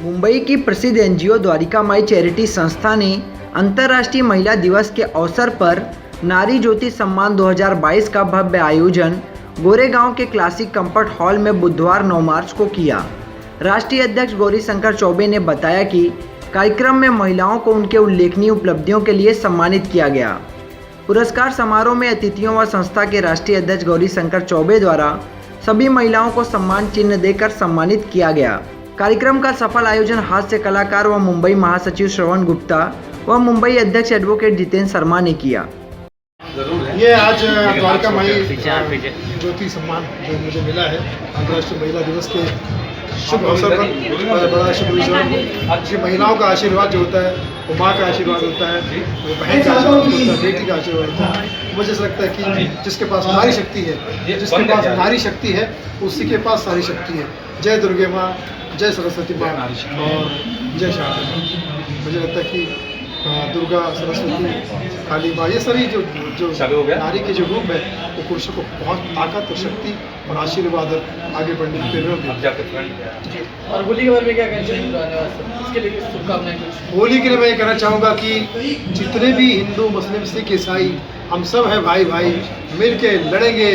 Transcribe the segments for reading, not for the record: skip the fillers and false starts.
मुंबई की प्रसिद्ध एनजीओ द्वारिका माई चैरिटी संस्था ने अंतर्राष्ट्रीय महिला दिवस के अवसर पर नारी ज्योति सम्मान 2022 का भव्य आयोजन गोरेगांव के क्लासिक कंफर्ट हॉल में बुधवार 9 मार्च को किया। राष्ट्रीय अध्यक्ष गौरीशंकर चौबे ने बताया कि कार्यक्रम में महिलाओं को उनके उल्लेखनीय उपलब्धियों के लिए सम्मानित किया गया। पुरस्कार समारोह में अतिथियों व संस्था के राष्ट्रीय अध्यक्ष गौरीशंकर चौबे द्वारा सभी महिलाओं को सम्मान चिन्ह देकर सम्मानित किया गया। कार्यक्रम का सफल आयोजन हास्य कलाकार व मुंबई महासचिव श्रवण गुप्ता व मुंबई अध्यक्ष एडवोकेट जितेंद्र शर्मा ने किया। ये आज द्वारका माई ज्योति सम्मान जो मुझे मिला है अंतर्राष्ट्रीय महिला दिवस के शुभ अवसर पर बड़ा शुभ विषय। महिलाओं का आशीर्वाद जो होता है वो माँ का आशीर्वाद होता है, वो बहन का आशीर्वाद होता है, बेटी का आशीर्वाद होता है। मुझे ऐसा लगता है कि जिसके पास नारी शक्ति है, जिसके पास नारी शक्ति है उसी के पास सारी शक्ति है। जय दुर्गे माँ, जय सरस्वती माँ और जय शारदा माँ। मुझे लगता है कि दुर्गा, सरस्वती, काली माँ, ये सारी जो नारी के जो रूप है वो पुरुषों को बहुत ताकत और शक्ति और आशीर्वाद और आगे बढ़ने की प्रेरणा देती है। और होली के बारे में क्या कहना चाहिए? इसके लिए शुभकामनाएं कुछ? होली के लिए मैं ये कहना चाहूँगा कि जितने भी हिंदू, मुस्लिम, सिख, ईसाई हम सब हैं भाई भाई, मिल के लड़ेंगे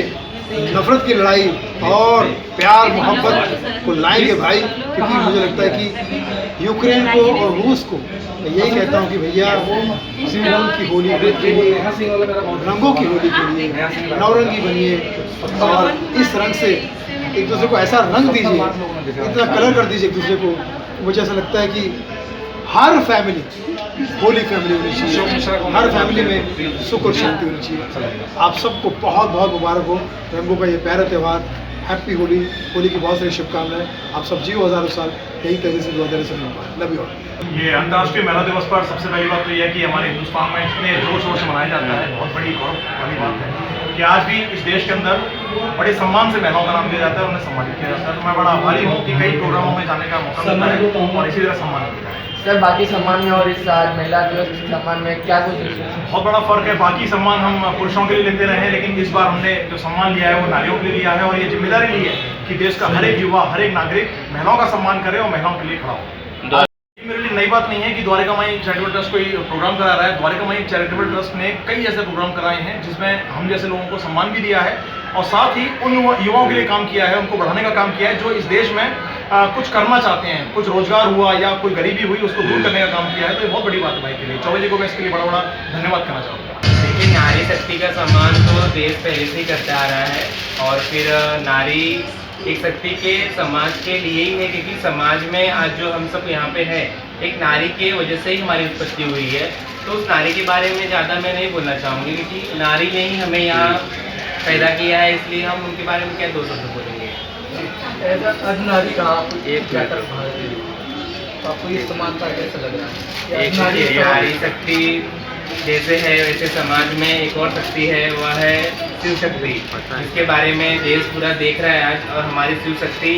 नफरत की लड़ाई और प्यार मोहब्बत को लाएंगे भाई। क्योंकि मुझे लगता है कि यूक्रेन को और रूस को मैं यही कहता हूँ कि भैया रंग की होली खेलिए, रंगों की होली खेलिए, नवरंगी बनिए और इस रंग से एक दूसरे को ऐसा रंग दीजिए, इतना कलर कर दीजिए एक दूसरे को। मुझे ऐसा लगता है कि हर फैमिली होली फैमिली होनी चाहिए, हर फैमिली में सुख और शांति होनी चाहिए। आप सबको बहुत बहुत मुबारक हो रंगों का ये प्यारा त्यौहार। हैप्पी होली। होली की बहुत सारी शुभकामनाएं। आप सब जियो हज़ारों साल, यही तरह से दुआ से लव यू ऑल। ये अंतर्राष्ट्रीय महिला दिवस पर सबसे पहली बात तो यह है कि हमारे हिंदुस्तान में इतने जोर शोर से मनाया जाता है। बहुत बड़ी गौरव वाली बात है कि आज भी इस देश के अंदर बड़े सम्मान से महिलाओं का नाम दिया जाता है, उन्हें सम्मानित किया जाता है। तो मैं बड़ा आभारी हूँ कि कई प्रोग्रामों में जाने का मौका मिलता है और इसी तरह सम्मान मिलता है। सर, बाकी सम्मान में और इस आज महिला दिवस सम्मान में क्या कुछ? बहुत बड़ा फर्क है। बाकी सम्मान हम पुरुषों के लिए लेते रहे हैं, लेकिन इस बार हमने जो सम्मान लिया है वो नारियों के लिए लिया है और ये जिम्मेदारी ली है कि देश का हर एक युवा, हर एक नागरिक महिलाओं का सम्मान करे और महिलाओं के लिए खड़ा हो। मेरे लिए नई बात नहीं है कि द्वारिका माई चैरिटेबल ट्रस्ट कोई प्रोग्राम करा रहा है। द्वारिका माई चैरिटेबल ट्रस्ट ने कई ऐसे प्रोग्राम कराए हैं जिसमें हम जैसे लोगों को सम्मान भी दिया है और साथ ही उन युवाओं के लिए काम किया है, उनको बढ़ाने का काम किया है जो इस देश में कुछ करना चाहते हैं, कुछ रोजगार हुआ या कोई गरीबी हुई उसको दूर करने का काम किया है। तो ये बहुत बड़ी बात है भाई के लिए। चौबे जी को मैं इसके लिए बड़ा बड़ा धन्यवाद करना चाहूँगा। देखिए, नारी शक्ति का सम्मान तो देश पहले से ही करता आ रहा है और फिर नारी एक शक्ति के समाज के लिए ही है, क्योंकि समाज में आज जो हम सब यहाँ पे हैं एक नारी के वजह से ही हमारी उत्पत्ति हुई है। तो उस नारी के बारे में ज़्यादा मैं नहीं बोलना चाहूँगी क्योंकि नारी ने ही हमें यहाँ पैदा किया है, इसलिए हम उनके बारे में क्या दो शब्द बोलेंगे। आज नारी का आप एक आपको ये समानता कैसा लग रहा है? एक नारी शक्ति जैसे है वैसे समाज में एक और शक्ति है, वह है शिव शक्ति, इसके बारे में देश पूरा देख रहा है आज। और हमारी शिव शक्ति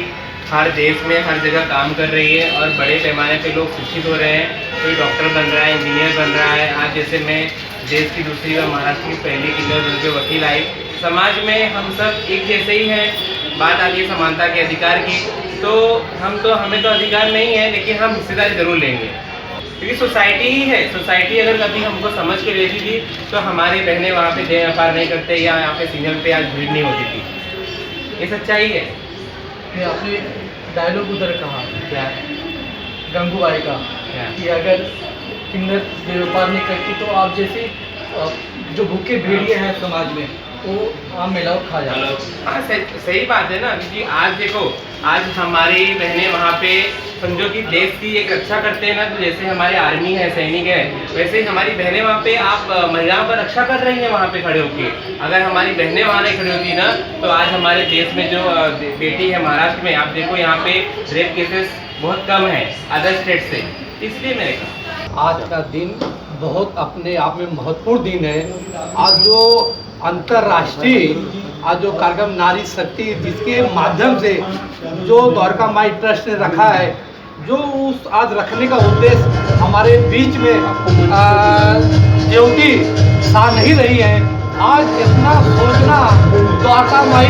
हर देश में हर जगह काम कर रही है और बड़े पैमाने पे लोग शिक्षित हो रहे हैं। कोई डॉक्टर बन रहा है, इंजीनियर बन रहा है। आज जैसे मैं देश की दूसरी व महाराष्ट्र की पहली किन्नर जिनके वकील आई। समाज में हम सब एक जैसे ही हैं। बात आती है समानता के अधिकार की, तो हमें तो अधिकार नहीं है, लेकिन हम हिस्सेदारी जरूर लेंगे क्योंकि सोसाइटी ही है। सोसाइटी अगर कभी हमको समझ के लेती थी तो हमारी बहनें वहाँ पे देह व्यापार नहीं करते या यहाँ पे सिग्नल पे आज भीड़ नहीं होती थी। ये सच्चाई है। ये आपने डायलॉग उधर कहा क्या? गंगूबाई का क्या? कि अगर किन्नर देह व्यापार नहीं करती तो आप जैसे जो भूखे भेड़िए हैं समाज में वो आम महिलाओं खा जाते। हाँ, सही बात है ना, क्योंकि आज देखो, आज हमारी बहनें वहाँ पे समझो कि देश की एक रक्षा करते हैं ना, तो जैसे हमारे आर्मी है, सैनिक है, वैसे ही हमारी बहनें वहाँ पे आप महिलाओं पर रक्षा कर रही हैं वहाँ पे खड़े होके। अगर हमारी बहनें वहाँ नहीं खड़ी होती ना तो आज हमारे देश में जो बेटी है महाराष्ट्र में, आप देखो यहाँ पे रेप केसेस बहुत कम है अदर स्टेट से। इसलिए मैंने कहा आज का दिन बहुत अपने आप में महत्वपूर्ण दिन है। आज जो अंतर्राष्ट्रीय आज जो कार्यक्रम नारी शक्ति जिसके माध्यम से जो द्वारका माई ट्रस्ट ने रखा है, जो उस आज रखने का उद्देश्य हमारे बीच में ज्योति सा नहीं रही है। आज इतना सोचना द्वारका माई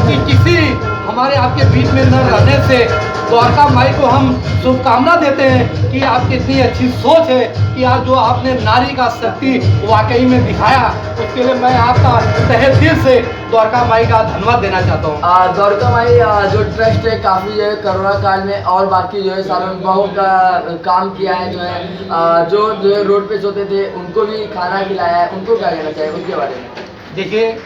की किसी हमारे आपके बीच में न रहने से द्वारका माई को हम शुभकामना देते हैं कि आपकी इतनी अच्छी सोच है कि आज जो आपने नारी का शक्ति वाकई में दिखाया, उसके लिए मैं आपका तहे दिल से द्वारका माई का धन्यवाद देना चाहता हूँ। द्वारका माई जो ट्रस्ट है काफ़ी जो है कोरोना काल में और बाकी जो है सालों में बहुत काम किया है, जो है रोड पे सोते थे उनको भी खाना खिलाया है। उनको क्या कहना चाहिए उनके बारे में? देखिए,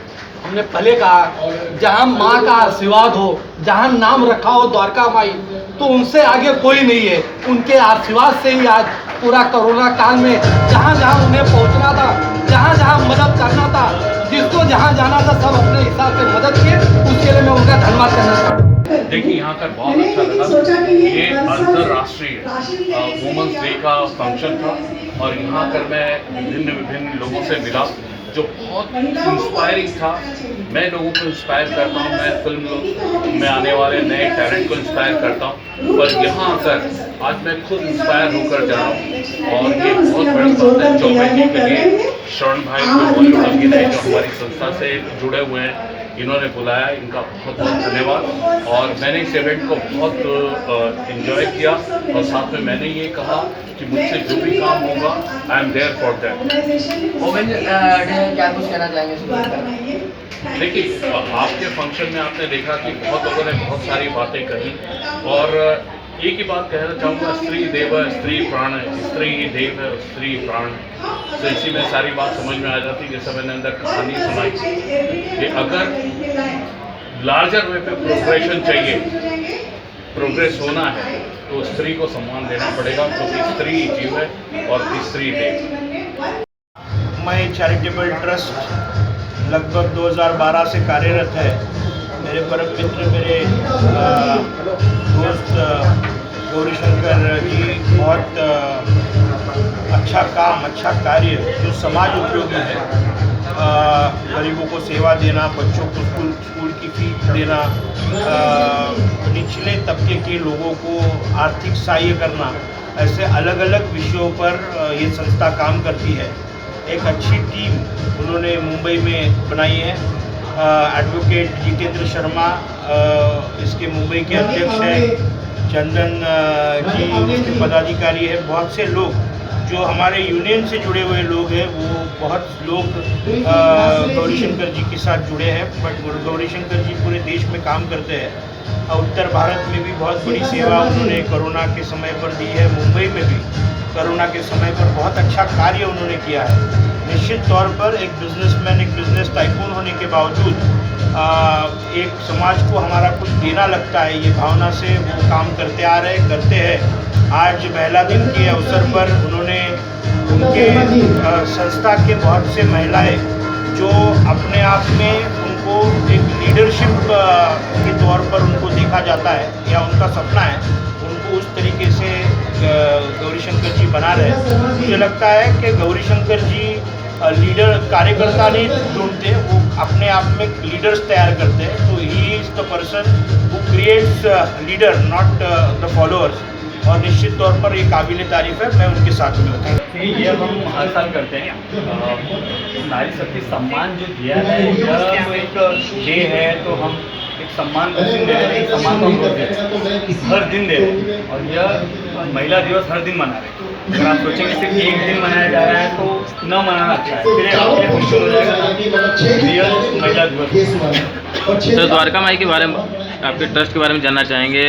हमने पहले कहा जहाँ माँ का आशीर्वाद हो, जहाँ नाम रखा हो द्वारका माई, तो उनसे आगे कोई नहीं है। उनके आशीर्वाद से ही आज पूरा कोरोना काल में जहाँ जहाँ उन्हें पहुँचना था, जहाँ जहाँ मदद करना था, जिसको जहाँ जाना था, सब अपने हिसाब से मदद किए। उसके लिए मैं उनका धन्यवाद करना चाहता हूँ। देखिए, यहाँ कर बहुत अच्छा लगा। ये अंतर्राष्ट्रीय वुमेंस डे का फंक्शन था और यहाँ कर मैं विभिन्न लोगों से मिला जो बहुत इंस्पायरिंग था। मैं लोगों को इंस्पायर करता हूँ, मैं फिल्म में आने वाले नए टैलेंट को इंस्पायर करता हूँ, पर यहाँ आकर आज मैं खुद इंस्पायर होकर जा रहा हूँ। और ये बहुत बड़ी बात है जो मैं के लिए शरण भाई जो बॉलीवुड अभिनेता है जो हमारी संस्था से जुड़े हुए हैं, इन्होंने बुलाया, इनका बहुत बहुत धन्यवाद। और मैंने इस इवेंट को बहुत एंजॉय किया और साथ में मैंने ये कहा कि मुझसे जो भी काम होगा I am there for that. Women day क्या कुछ कहना चाहेंगे? देखिए, आपके फंक्शन में आपने देखा कि बहुत लोगों ने बहुत सारी बातें कही और एक ही बात कहना चाहूँगा, स्त्री देव स्त्री प्राण, स्त्री देव स्त्री प्राण। तो इसी में सारी बात समझ में आ जाती है। जैसे मैंने अंदर कहानी सुनाई कि अगर लार्जर वे पे प्रोग्रेशन चाहिए, प्रोग्रेस होना है, तो स्त्री को सम्मान देना पड़ेगा क्योंकि स्त्री जीव है और स्त्री देव। मैं चैरिटेबल ट्रस्ट लगभग 2012 से कार्यरत है। मेरे परम मित्र, मेरे दोस्त गौरीशंकर जी बहुत अच्छा काम, अच्छा कार्य जो समाज उपयोगी है, गरीबों को सेवा देना, बच्चों को स्कूल की फीस देना, निचले तबके के लोगों को आर्थिक सहाय्य करना, ऐसे अलग अलग विषयों पर ये संस्था काम करती है। एक अच्छी टीम उन्होंने मुंबई में बनाई है। एडवोकेट जितेंद्र शर्मा इसके मुंबई के अध्यक्ष हैं, चंदन जी इसके पदाधिकारी है। बहुत से लोग जो हमारे यूनियन से जुड़े हुए लोग हैं, वो बहुत लोग गौरीशंकर जी के साथ जुड़े हैं। बट गौरीशंकर जी पूरे देश में काम करते हैं। उत्तर भारत में भी बहुत बड़ी सेवा उन्होंने कोरोना के समय पर दी है। मुंबई में भी कोरोना के समय पर बहुत अच्छा कार्य उन्होंने किया है। निश्चित तौर पर एक बिजनेसमैन, एक बिजनेस टाइकून होने के बावजूद एक समाज को हमारा कुछ देना लगता है, ये भावना से वो काम करते आ रहे, करते हैं। आज महिला दिन के अवसर पर उन्होंने उनके संस्था के बहुत से महिलाएं जो अपने आप में उनको एक लीडरशिप के तौर पर उनको देखा जाता है या उनका सपना है, उनको उस तरीके से गौरीशंकर जी बना रहे हैं। मुझे लगता है कि गौरीशंकर जी लीडर, कार्यकर्ता नहीं ढूंढते, वो अपने आप में लीडर्स तैयार करते हैं। तो he is the person who creates leader, not the followers. और निश्चित तौर पर ये काबिल तारीफ है। मैं उनके साथ में ये हम हर साल करते हैं। नारी शक्ति सम्मान जो दिया है, यह तो एक डे है, तो हम एक सम्मान को दिन दे रहे हैं, सम्मान को हम रोज दे रहे हैं, हर दिन दे रहे हैं। और यह महिला दिवस हर दिन मना रहे हैं। अगर आप सोचेंगे सिर्फ एक दिन मनाया जा रहा है तो न मनाना अच्छा है, फिर आपके फंक्शन हो जाएगा रियल महिला दिवस। तो द्वारका माई के बारे में, आपके ट्रस्ट के बारे में जानना चाहेंगे।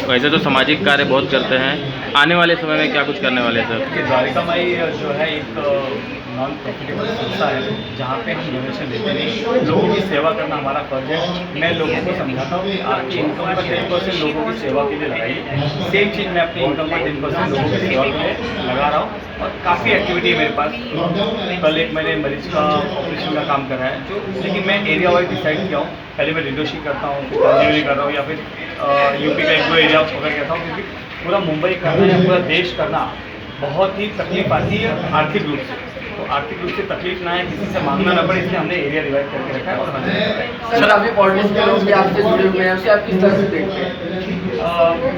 वैसे तो सामाजिक कार्य बहुत करते हैं, आने वाले समय में क्या कुछ करने वाले हैं सर? द्वारका माई जो है एक नॉन प्रॉफिटेबल संस्था है जहाँ पे हम डोनेशन देते नहीं, लोगों की सेवा करना हमारा फर्ज है। मैं लोगों को समझाता हूँ कि आपकी इनकम का 10% लोगों की सेवा के लिए लगाइए। सेम चीज़ मैं अपनी इनकम का 10% लोगों की सेवा के लिए लगा रहा हूँ। और काफ़ी एक्टिविटी है मेरे पास। कल एक मैंने मरीज का ऑपरेशन का काम करा है, जो लेकिन मैं एरिया वाइज डिसाइड किया हूँ। पहले मैं रिडोशी करता हूँ, फिर कांदिवली कर रहा हूँ, या फिर यूपी का एक दो एरिया पकड़ करता हूँ, क्योंकि पूरा मुंबई करना या पूरा देश करना बहुत ही तकलीफ आती है आर्थिक रूप से। तो आर्थिक रूप से तकलीफ ना है, किसी से मांगना ना पड़े, इसलिए हमने एरिया डिवाइड करके रखा है। और सर, अभी पॉलिटिक्स के लोग भी आपसे जुड़े हुए हैं, उसे आप किस तरह से देखते हैं?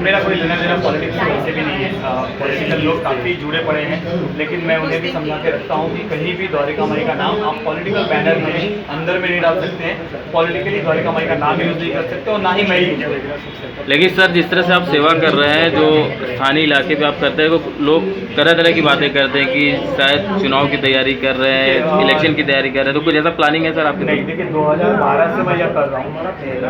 मेरा कोई लेना देना पॉलिटिक्स से वैसे भी नहीं है। पॉलिटिकल लोग काफ़ी जुड़े पड़े हैं, लेकिन मैं उन्हें भी समझा के रखता हूँ कि कहीं भी द्वारिका माई का नाम आप पॉलिटिकल बैनर में अंदर में नहीं डाल सकते हैं, पॉलिटिकली द्वारिका माई का नाम यूज़ नहीं कर सकते और ना ही मैं ही यूज़ कर सकते। लेकिन सर जिस तरह से आप सेवा कर रहे हैं, जो स्थानीय इलाके पे आप करते हैं, वो लोग तरह तरह की बातें करते हैं कि शायद चुनाव की तैयारी कर रहे हैं, इलेक्शन की तैयारी कर रहे हैं, तो कुछ ऐसा प्लानिंग है सर आपकी? नहीं, देखिए 2012 से मैं यह कर रहा हूँ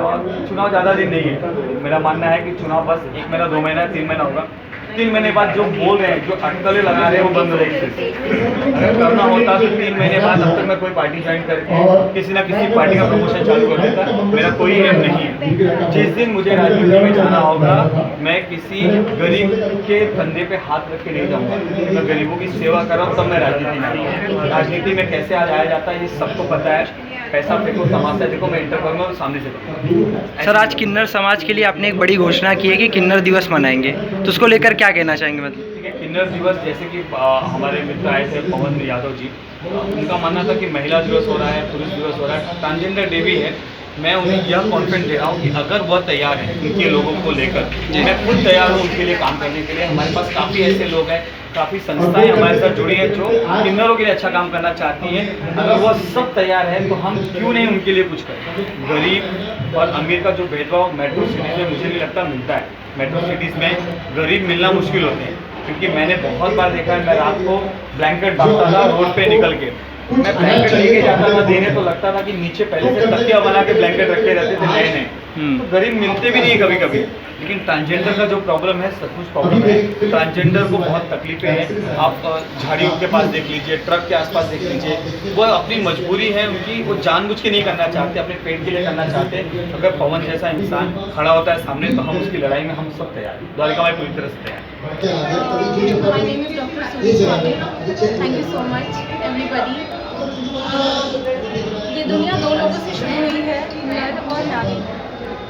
और चुनाव ज़्यादा दिन नहीं है। मेरा मानना है कि चुनाव बस 1 महीना, 2 महीना, 3 महीना होगा। 3 महीने बाद जो बोल रहे हैं, जो अटकलें लगा रहे हैं, वो बंद रहेगी। अगर करना होता तो 3 महीने बाद अब तक मैं कोई पार्टी ज्वाइन करके किसी ना किसी पार्टी का प्रमोशन चालू कर देता। मेरा कोई एम नहीं है। जिस दिन मुझे राजनीति में जाना होगा, मैं किसी गरीब के कंधे पे हाथ रख के नहीं जाऊँगा। मैं गरीबों की सेवा कर रहा हूँ, तब मैं राजनीति में आऊँगा। राजनीति में कैसे आ जाया जाता है ये सबको पता है। पैसा देखो, तमाशा देखो, मैं इंटर करूँगा और सामने से करूँगा। सर, आज किन्नर समाज के लिए आपने एक बड़ी घोषणा की है कि किन्नर दिवस मनाएंगे, तो उसको लेकर क्या कहना चाहेंगे? मतलब ठीक है, किन्नर दिवस जैसे कि हमारे मित्र आए थे पवन यादव जी, उनका मानना था कि महिला दिवस हो रहा है, पुरुष दिवस हो रहा है, ट्रांसजेंडर डे भी है। मैं उन्हें यह कॉन्फिडेंस दे रहा हूँ कि अगर वह तैयार है उनके लोगों को लेकर, मैं खुद तैयार हूँ उनके लिए काम करने के लिए। हमारे पास काफ़ी ऐसे लोग हैं, काफ़ी संस्थाएं हमारे साथ जुड़ी हैं जो किन्नरों के लिए अच्छा काम करना चाहती हैं। अगर वह सब तैयार है तो हम क्यों नहीं उनके लिए कुछ करें। गरीब और अमीर का जो भेदभाव मेट्रो सिटीज़ में मुझे नहीं लगता मिलता है। मेट्रो सिटीज़ में गरीब मिलना मुश्किल होते हैं, क्योंकि मैंने बहुत बार देखा है, मैं रात को ब्लैंकेट बांटता था रोड पे निकल के। मैं ब्लैंकेट लेके जाता था देने, तो लगता था कि नीचे पहले से तकिया बना के ब्लैंकेट रखे रहते थे नए नए। तो गरीब मिलते भी नहीं कभी कभी। लेकिन ट्रांसजेंडर का जो प्रॉब्लम है, सचमुच प्रॉब्लम है। ट्रांसजेंडर को बहुत तकलीफें हैं। आप झाड़ियों के पास देख लीजिए, ट्रक के आसपास देख लीजिए, वो अपनी मजबूरी है उनकी, वो जानबूझ के नहीं करना चाहते, अपने पेट के लिए करना चाहते। अगर पवन जैसा इंसान खड़ा होता है सामने, तो हम उसकी लड़ाई में हम सब तैयार हैं। द्वारिका माई पूरी तरह से तैयार है। My name is Dr. Suji Swami. Thank you so much everybody. ये दुनिया 2 लोगों से शुरू हुई है, नर और नारी।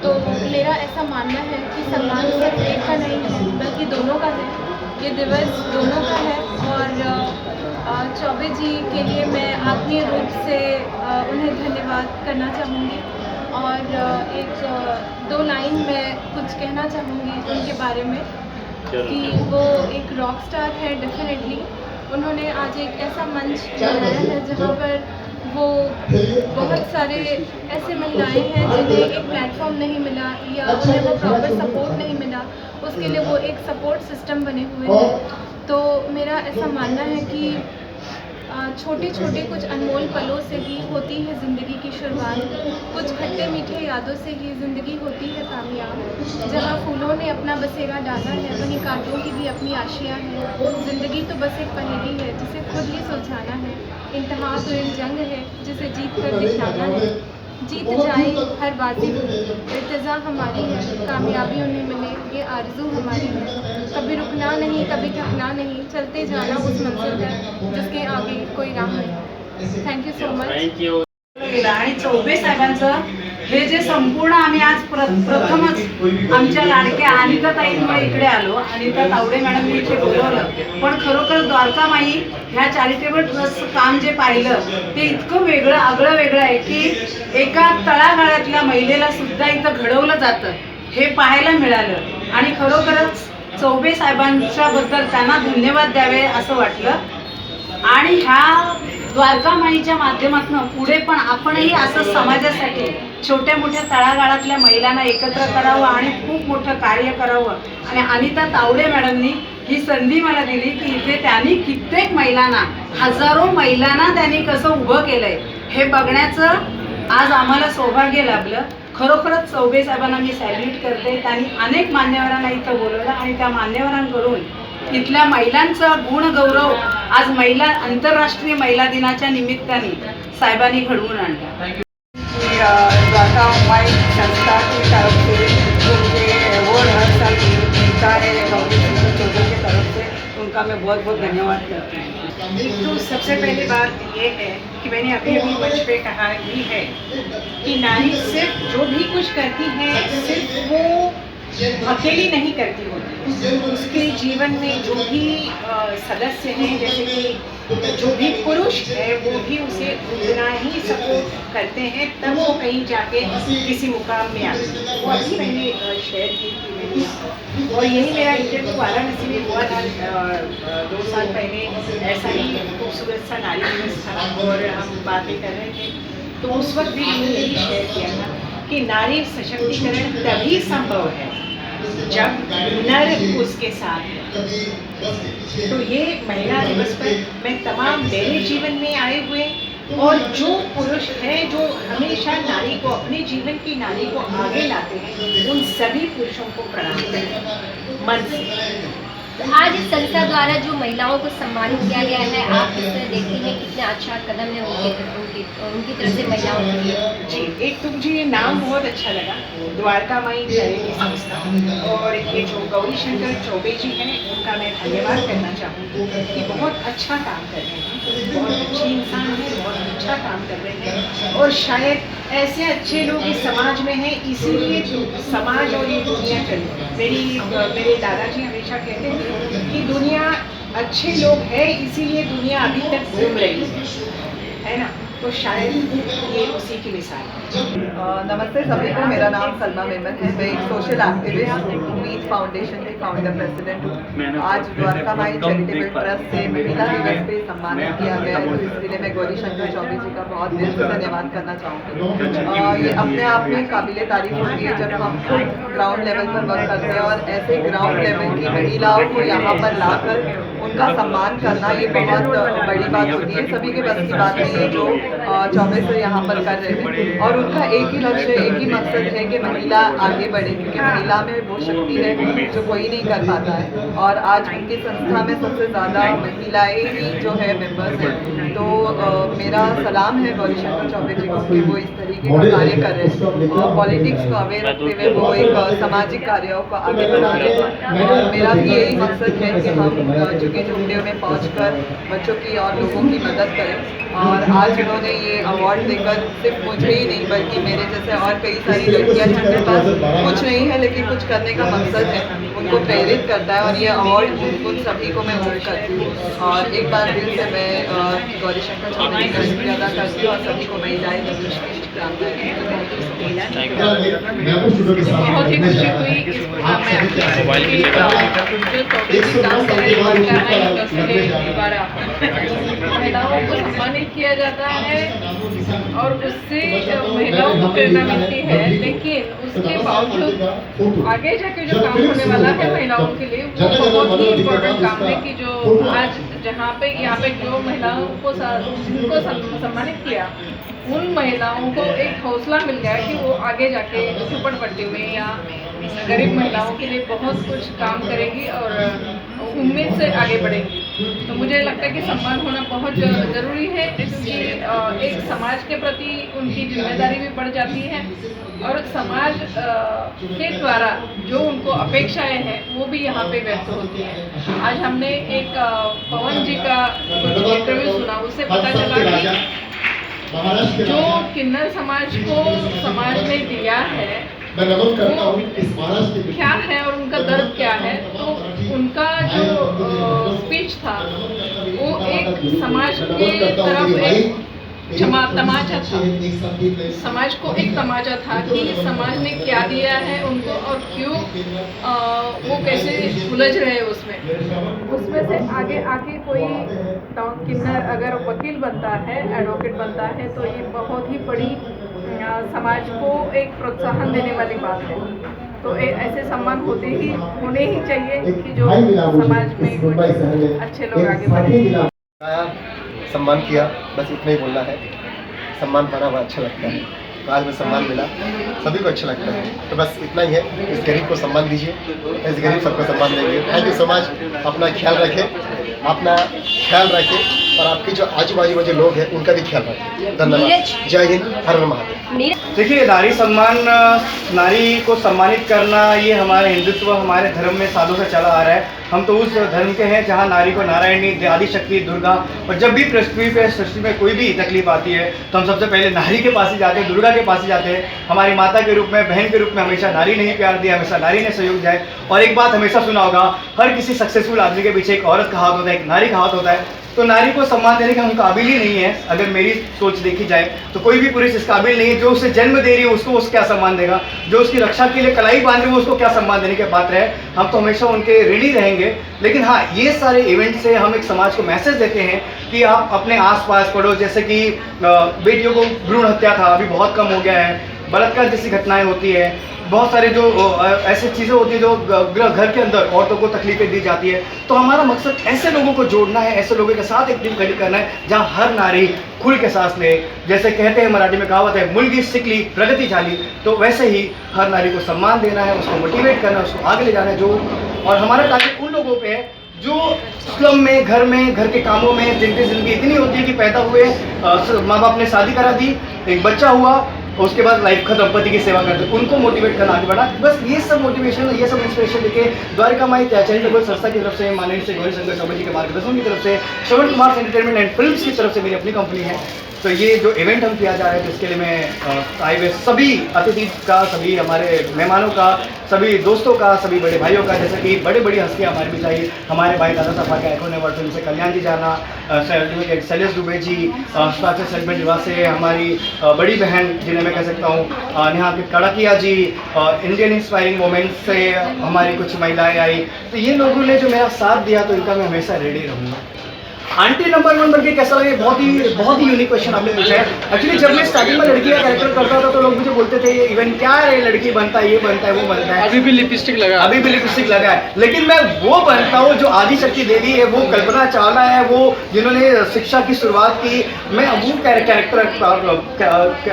तो मेरा ऐसा मानना है कि सम्मान सिर्फ एक का नहीं है, बल्कि दोनों का है। ये दिवस दोनों का है और चौबे जी के लिए मैं आत्मीय रूप से उन्हें धन्यवाद करना चाहूँगी। और एक 2 लाइन में कुछ कहना चाहूँगी उनके बारे में कि वो एक रॉक स्टार है डेफिनेटली। उन्होंने आज एक ऐसा मंच बनाया है जहाँ पर वो बहुत सारे ऐसे महिलाएं हैं जिन्हें एक प्लेटफॉर्म नहीं मिला या उन्हें वो प्रॉपर सपोर्ट नहीं मिला, उसके लिए वो एक सपोर्ट सिस्टम बने हुए हैं। तो मेरा ऐसा मानना है कि छोटे छोटे कुछ अनमोल पलों से ही होती है ज़िंदगी की शुरुआत। कुछ खट्टे मीठे यादों से ही ज़िंदगी होती है कामयाब। जहाँ फूलों ने अपना बसेरा डाला है, वहीं कांटों की भी अपनी आशियाँ हैं। ज़िंदगी तो बस एक पहेली है जिसे खुद ही सुलझाना है। इंतहा तो एक जंग है जिसे जीत कर दिखाना है। जीत जाए हर बाजी, इर्तिज़ा हमारी है, कामयाबी उन्हें मिले ये आरज़ू हमारी है। कभी रुकना नहीं, कभी थकना नहीं, चलते जाना उस मंजिल पर जिसके आगे कोई राह नहीं। Thank you so much. आणि चौबे साहेबांचं हे जे संपूर्ण आम्ही आज प्रथमच आमच्या लाडक्या अनिताताईंमुळे इकडे आलो। अनिता तावडे मॅडमने इथे बोलवलं, पण खरोखर द्वारका माई ह्या चॅरिटेबल ट्रस्टचं काम जे पाहिलं ते इतकं वेगळं आगळं वेगळं आहे की एका तळागाळातल्या महिलेला सुद्धा इथं घडवलं जातं हे पाहायला मिळालं। आणि खरोखरच चौबे साहेबांच्याबद्दल त्यांना धन्यवाद द्यावे असं वाटलं। आणि ह्या द्वारका माईच्या माध्यमातून पुढे पण आपणही असं समाजासाठी छोट्या मोठ्या तळागाळातल्या महिलांना एकत्र करावं आणि खूप मोठं कार्य करावं। आणि अनिता तावडे मॅडमनी ही संधी मला दिली की इथे त्यांनी कित्येक महिलांना, हजारो महिलांना त्यांनी कसं उभं केलंय हे बघण्याचं आज आम्हाला सौभाग्य लाभलं। खरोखरच चौबे साहेबांना मी सॅल्यूट करते। त्यांनी अनेक मान्यवरांना इथं बोलवलं आणि त्या मान्यवरांकडून इथल्या महिलांचा गुणगौरव आज महिला आंतरराष्ट्रीय महिला दिनाच्या निमित्ताने साहेबांनी घडवून आणला। द्वारका माई संस्था की तरफ से उनके अवार्ड हर साल मिलता है चौधरी की तरफ से, उनका मैं बहुत बहुत धन्यवाद करती हूँ। एक तो सबसे पहली बात ये है कि मैंने अभी मंच पे कहा ही है कि नारी सिर्फ जो भी कुछ करती है सिर्फ वो अकेली नहीं करती होती, उसके जीवन में जो भी सदस्य हैं, जैसे कि जो भी पुरुष है वो भी उसे उतना ही सपोर्ट करते हैं, तब वो कहीं जाके किसी मुकाम में आते हैं। वो अभी मैंने शेयर की थी। और यही मेरा इंटरव्यू वाराणसी में हुआ था 2 साल पहले। ऐसा ही खूबसूरत सा नारी दिवस था और हम बातें कर रहे थे, तो उस वक्त भी मैंने यही शेयर किया था कि नारी सशक्तिकरण तभी संभव है जब नर उसके साथ है। तो ये महिला दिवस पर मैं तमाम मेरे जीवन में आए हुए और जो पुरुष हैं जो हमेशा नारी को, अपने जीवन की नारी को आगे लाते हैं, उन सभी पुरुषों को प्रणाम करें मन से। आज इस संस्था द्वारा जो महिलाओं को सम्मानित किया गया है, आप इसमें देखती हैं कितना अच्छा कदम है उनकी तरफ से महिलाओं के लिए। जी, एक तो मुझे ये नाम बहुत अच्छा लगा, द्वारका माई चैरिटी संस्था, और ये जो गौरी शंकर चौबे जी हैं उनका मैं धन्यवाद करना चाहूँगी कि बहुत अच्छा काम कर रहे हैं, बहुत अच्छे इंसान हैं, बहुत अच्छा काम कर रहे हैं और शायद ऐसे अच्छे लोग इस समाज में हैं, इसीलिए समाज और ये दुनिया चली। मेरे दादाजी हमेशा कहते थे कि दुनिया अच्छे लोग हैं इसीलिए दुनिया अभी तक घूम रही है ना, तो शायद ये उसी की मिसाल है। नमस्ते सभी को, मेरा नाम सलमा मेमन है। मैं एक सोशल एक्टिविस्ट उम्मीद फाउंडेशन के फाउंडर प्रेसिडेंट हूँ। आज द्वारका माई चैरिटेबल ट्रस्ट से महिला दिवस पे सम्मानित किया गया है, तो इसलिए मैं गौरी शंकर चौबे जी का बहुत दिल से धन्यवाद करना चाहूँगी। ये अपने आप में काबिले तारीफ होती है जब हम खुद ग्राउंड लेवल पर वर्क करते हैं और ऐसे ग्राउंड लेवल की महिलाओं को यहाँ पर लाकर उनका सम्मान करना, ये बहुत बड़ी बात होती है। सभी के बस की बात नहीं है जो चौबे से यहाँ पर कर रहे थे, और उनका एक ही लक्ष्य, एक ही मकसद है कि महिला आगे बढ़े, क्योंकि महिला में वो शक्ति है जो कोई नहीं कर पाता है। और आज उनकी संस्था में सबसे ज़्यादा महिलाएं ही जो है मेंबर्स हैं, तो मेरा सलाम है गौरी शंकर चौबे जी को कि वो इस तरीके का कार्य कर रहे हैं और पॉलिटिक्स को अवेयर रखते हुए वो एक सामाजिक कार्यों को आगे बढ़ा रहे हैं। और मेरा भी यही मकसद है कि हम झुग्गी झोंपड़ियों में पहुँचकर बच्चों की और लोगों की मदद करें। और आज उन्होंने ये अवार्ड देकर सिर्फ मुझे ही नहीं बल्कि मेरे जैसे और कई सारी लड़कियां जिनके पास कुछ नहीं है लेकिन कुछ करने का मकसद है, उनको प्रेरित करता है, और ये अवार्ड उन सभी को मैं वोट करती हूँ। और एक बार दिल से मैं गौरी शंकर चौबे का शुक्रिया अदा करती हूँ और सभी को महिलाएं शुभकामनाएं। बहुत ही खुशी हुई इस प्रोग्राम में जो चौबे जी काम कर रहे हैं द्वारा महिलाओं को सम्मानित किया जाता है और उससे महिलाओं को प्रेरणा मिलती है, लेकिन उसके बावजूद आगे जाके जो काम होने वाला है महिलाओं के लिए वो बहुत ही इम्पोर्टेंट काम है कि जो आज जहाँ पे यहाँ पे जो महिलाओं को जिनको सम्मानित किया उन महिलाओं को एक हौसला मिल गया कि वो आगे जाके झोपड़पट्टी में या गरीब महिलाओं के लिए बहुत कुछ काम करेगी और उम्मीद से आगे बढ़ेगी। तो मुझे लगता है कि सम्मान होना बहुत ज़रूरी है, क्योंकि एक समाज के प्रति उनकी जिम्मेदारी भी बढ़ जाती है और समाज के द्वारा जो उनको अपेक्षाएं हैं वो भी यहाँ पे व्यक्त होती हैं। आज हमने एक पवन जी का कुछ इंटरव्यू सुना, उससे पता चला कि जो किन्नर समाज को समाज ने दिया है वो क्या है और उनका दर्द क्या है। तो उनका जो स्पीच था वो एक समाज के तरफ एक तमाचा था, समाज को एक तमाचा था कि समाज ने क्या दिया है उनको और क्यों वो कैसे उलझ रहे उसमें से आगे आके कोई किन्नर अगर वकील बनता है, एडवोकेट बनता है, तो ये बहुत ही बड़ी समाज को एक प्रोत्साहन देने वाली बात है। तो ऐसे सम्मान होने ही चाहिए कि जो समाज में कुछ अच्छे लोग आगे बढ़े। सम्मान किया, बस इतना ही बोलना है। सम्मान पाना बड़ा अच्छा लगता है, तो आज में सम्मान मिला, सभी को अच्छा लगता है, तो बस इतना ही है। इस गरीब को सम्मान दीजिए, इस गरीब सबको सम्मान देंगे। Thank you so much. अपना ख्याल रखें और आपके जो आजू बाजू में जो लोग हैं उनका भी ख्याल रखें। धन्यवाद। जय हिंद, हर हर महादेव। देखिए, नारी सम्मान, नारी को सम्मानित करना ये हमारे हिंदुत्व, हमारे धर्म में सालों से चला आ रहा है। हम तो उस धर्म के हैं जहाँ नारी को नारायणी, आदिशक्ति, दुर्गा, और जब भी पृथ्वी पे सृष्टि में कोई भी तकलीफ आती है तो हम सबसे पहले नारी के पास ही जाते हैं, दुर्गा के पास ही जाते हैं। हमारी माता के रूप में, बहन के रूप में हमेशा नारी ने ही प्यार दिया, हमेशा नारी ने सहयोग दिया है। और एक बात हमेशा सुना होगा, हर किसी सक्सेसफुल आदमी के पीछे एक औरत का हाथ होता है, एक नारी का हाथ होता है। तो नारी को सम्मान देने का हम काबिल ही नहीं है। अगर मेरी सोच देखी जाए तो कोई भी पुरुष इस काबिल नहीं है। जो उसे जन्म दे रही है उसको क्या सम्मान देगा, जो उसकी रक्षा के लिए कलाई बांध रही है उसको क्या सम्मान देने के पात्र है। हम तो हमेशा उनके ऋणी रहेंगे। लेकिन हाँ, ये सारे इवेंट से हम एक समाज को मैसेज देते हैं कि आप अपने आसपास पढ़ो, जैसे कि बेटियों को भ्रूण हत्या था, अभी बहुत कम हो गया है, बलात्कार जैसी घटनाएं होती है, बहुत सारे जो ऐसी चीज़ें होती है जो घर के अंदर औरतों को तकलीफें दी जाती है। तो हमारा मकसद ऐसे लोगों को जोड़ना है, ऐसे लोगों के साथ एक टीम खड़ी करना है जहां हर नारी खुल के सांस ले। जैसे कहते हैं मराठी में कहावत है, मुलगी सिकली प्रगति झाली, तो वैसे ही हर नारी को सम्मान देना है, उसको मोटिवेट करना है, उसको आगे ले जाना है। जो और हमारा टारगेट उन लोगों पे है जो स्लम में, घर के कामों में, जिनकी ज़िंदगी इतनी होती है कि पैदा हुए, माँ बाप ने शादी करा दी, एक बच्चा हुआ, उसके बाद लाइफ खत्म, पति की सेवा करते, उनको मोटिवेट करना, आगे बढ़ा। बस ये सब मोटिवेशन, ये सब इंस्पिरेशन लेके द्वारिका माई चैरिटेबल संस्था की तरफ से, माननीय श्री गौरी शंकर चौबे जी के मार्गदर्शन की तरफ से, Shravan Kumar entertainment and films की तरफ से मेरी अपनी कंपनी है। तो ये जो इवेंट हम किया जा रहा है, तो इसके लिए मैं आए हुए सभी अतिथि का, सभी हमारे मेहमानों का, सभी दोस्तों का, सभी बड़े भाइयों का, जैसे कि बड़ी बड़ी हस्तियाँ हमारे बीच आई, हमारे भाई दादा साहब के आइकॉन अवार्ड फिल्म से कल्याण जी जाना, शैलेश दुबे जी, स्वास्थ्य सेगमेंट निवास से हमारी बड़ी बहन जिन्हें मैं कह सकता हूँ नेहा के कड़किया जी, इंडियन इंस्पायरिंग वोमेंस से हमारी कुछ महिलाएं आई। तो ये लोगों ने जो मेरा साथ दिया, तो इनका मैं हमेशा रेडी रहूँगा। आंटी नंबर 1 बनके कैसा लगे? बहुत ही यूनिक क्वेश्चन आपने पूछा है। एक्चुअली जब मैं स्टार्टिंग में लड़की का कैरेक्टर करता था तो लोग मुझे बोलते थे ये इवेंट क्या है, लड़की बनता है, ये बनता है, वो बनता है। अभी भी लिपस्टिक लगा है, लेकिन मैं वो बनता हूँ जो आदि शक्ति देवी है, वो कल्पना चावला है, वो जिन्होंने शिक्षा की शुरुआत की, मैं वो कैरेक्टर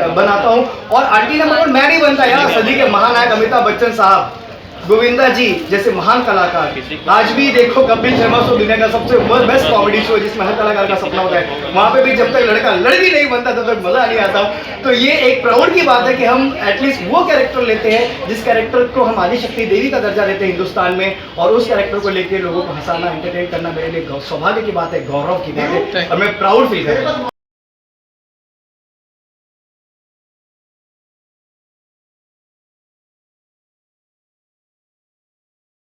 बनाता हूँ। और आंटी नंबर 1 मैं नहीं बनता यार, सदी के महानायक अमिताभ बच्चन साहब, गोविंदा जी जैसे महान कलाकार। आज भी देखो कपिल शर्मा शो दुनिया का सबसे बेस्ट कॉमेडी शो जिसमें हर कलाकार का सपना होता है, वहाँ पे भी जब तक लड़की नहीं बनता तब तक मजा नहीं आता। तो ये एक प्राउड की बात है कि हम एटलीस्ट वो कैरेक्टर लेते हैं जिस कैरेक्टर को हम आदि शक्ति देवी का दर्जा देते हैं हिंदुस्तान में, और उस कैरेक्टर को लेकर लोगों को हंसाना, एंटरटेन करना मेरे लिए सौभाग्य की बात है, गौरव की बात है, और मैं प्राउड फील कर रहा हूँ।